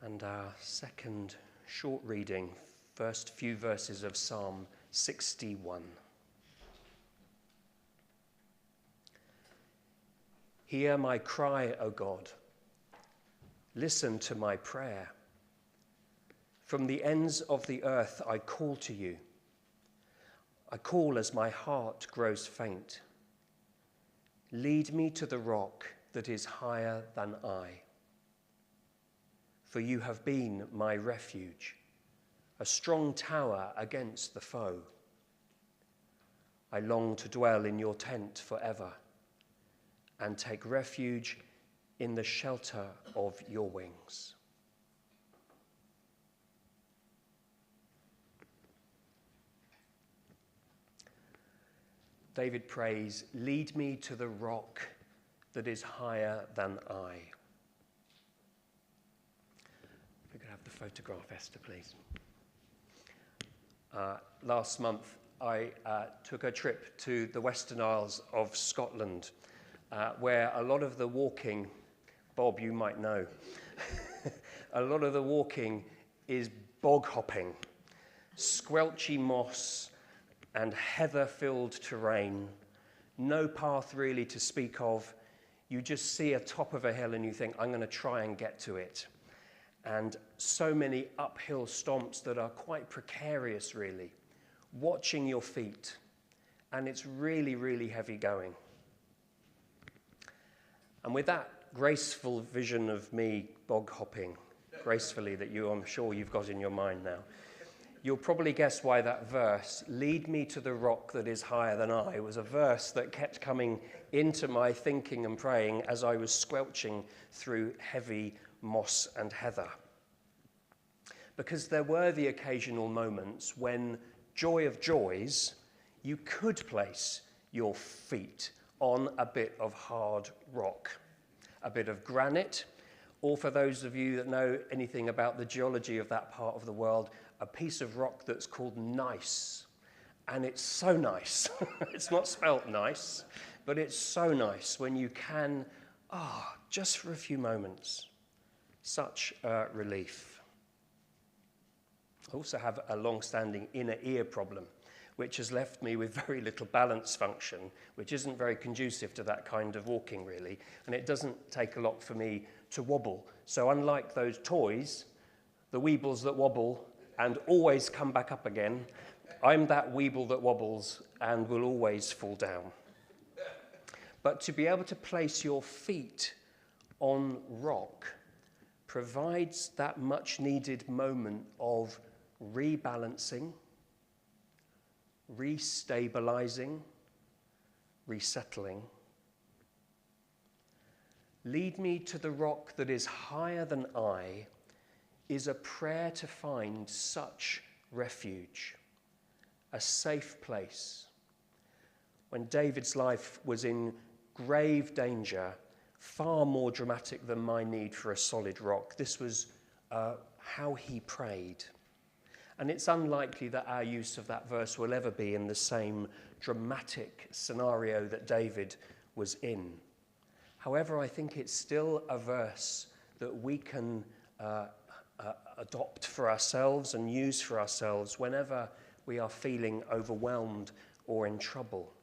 And our second short reading, first few verses of Psalm 61. Hear my cry, O God. Listen to my prayer. From the ends of the earth I call to you. I call as my heart grows faint. Lead me to the rock that is higher than I. For you have been my refuge, a strong tower against the foe. I long to dwell in your tent forever and take refuge in the shelter of your wings. David prays, lead me to the rock that is higher than I. If we could have the photograph, Esther, please. Last month, I took a trip to the Western Isles of Scotland, where a lot of the walking, Bob, you might know, a lot of the walking is bog hopping, squelchy moss and heather-filled terrain, no path really to speak of. You just see a top of a hill and you think, I'm going to try and get to it. And so many uphill stomps that are quite precarious, really. Watching your feet. And it's really, really heavy going. And with that graceful vision of me bog hopping, gracefully, that I'm sure you've got in your mind now, you'll probably guess why that verse, lead me to the rock that is higher than I, was a verse that kept coming into my thinking and praying as I was squelching through heavy moss and heather. Because there were the occasional moments when, joy of joys, you could place your feet on a bit of hard rock, a bit of granite, or for those of you that know anything about the geology of that part of the world, a piece of rock that's called gneiss. And it's so nice. It's not spelt nice, but it's so nice when you can, just for a few moments, such relief. I also have a long-standing inner ear problem, which has left me with very little balance function, which isn't very conducive to that kind of walking, really. And it doesn't take a lot for me to wobble. So unlike those toys, the weebles that wobble and always come back up again, I'm that weeble that wobbles and will always fall down. But to be able to place your feet on rock provides that much-needed moment of rebalancing, restabilizing, resettling. Lead me to the rock that is higher than I is a prayer to find such refuge, a safe place. When David's life was in grave danger, far more dramatic than my need for a solid rock, this was how he prayed. And it's unlikely that our use of that verse will ever be in the same dramatic scenario that David was in. However, I think it's still a verse that we can adopt for ourselves and use for ourselves whenever we are feeling overwhelmed or in trouble,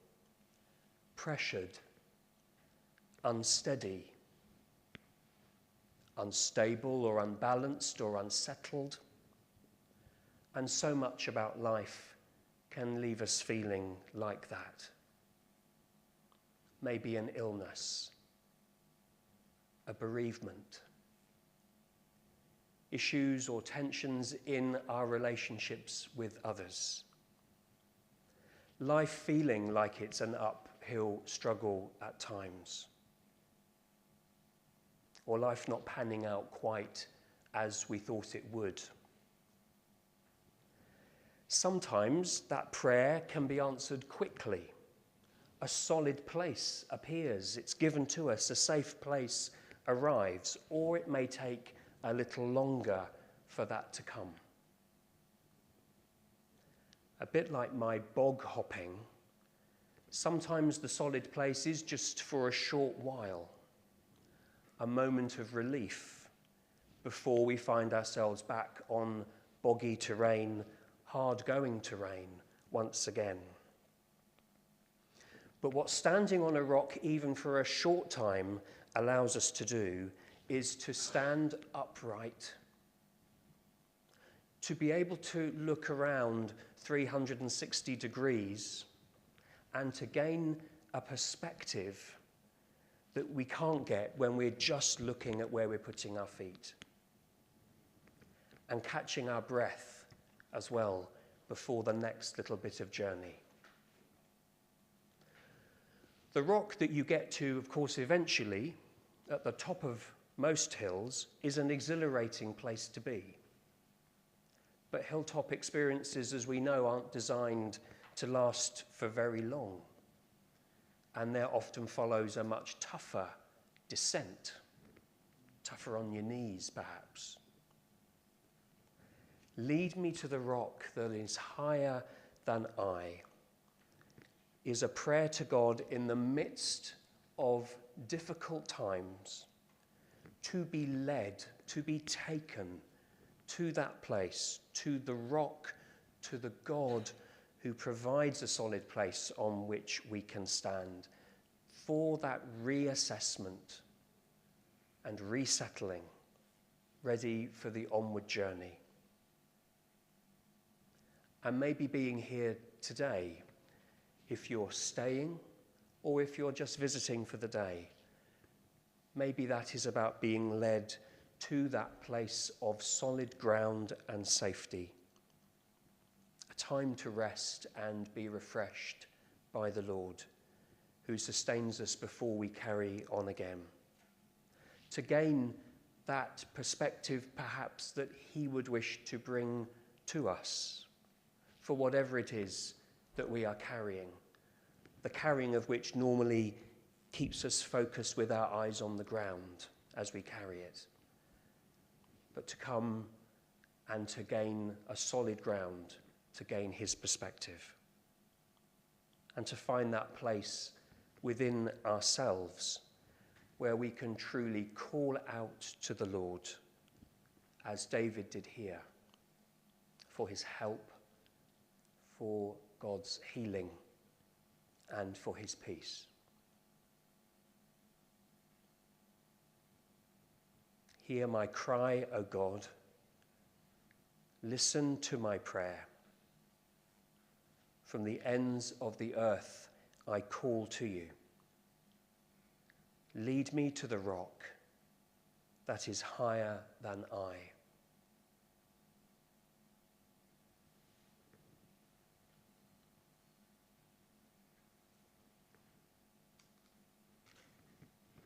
pressured, unsteady, unstable or unbalanced or unsettled. And so much about life can leave us feeling like that. Maybe an illness, a bereavement, issues or tensions in our relationships with others. Life feeling like it's an uphill struggle at times. Or life not panning out quite as we thought it would. Sometimes that prayer can be answered quickly. A solid place appears. It's given to us. A safe place arrives. Or it may take a little longer for that to come. A bit like my bog hopping, sometimes the solid place is just for a short while, a moment of relief, before we find ourselves back on boggy terrain, hard-going terrain once again. But what standing on a rock, even for a short time, allows us to do is to stand upright, to be able to look around 360 degrees and to gain a perspective that we can't get when we're just looking at where we're putting our feet, and catching our breath as well before the next little bit of journey. The rock that you get to, of course, eventually, at the top of most hills, is an exhilarating place to be. But hilltop experiences, as we know, aren't designed to last for very long. And there often follows a much tougher descent, tougher on your knees, perhaps. Lead me to the rock that is higher than I is a prayer to God in the midst of difficult times, to be led, to be taken to that place, to the rock, to the God who provides a solid place on which we can stand, for that reassessment and resettling, ready for the onward journey. And maybe being here today, if you're staying or if you're just visiting for the day, maybe that is about being led to that place of solid ground and safety, a time to rest and be refreshed by the Lord, who sustains us before we carry on again, to gain that perspective perhaps that he would wish to bring to us for whatever it is that we are carrying, the carrying of which normally keeps us focused with our eyes on the ground as we carry it, but to come and to gain a solid ground, to gain his perspective, and to find that place within ourselves where we can truly call out to the Lord, as David did here, for his help, for God's healing, and for his peace. Hear my cry, O God. Listen to my prayer. From the ends of the earth I call to you. Lead me to the rock that is higher than I.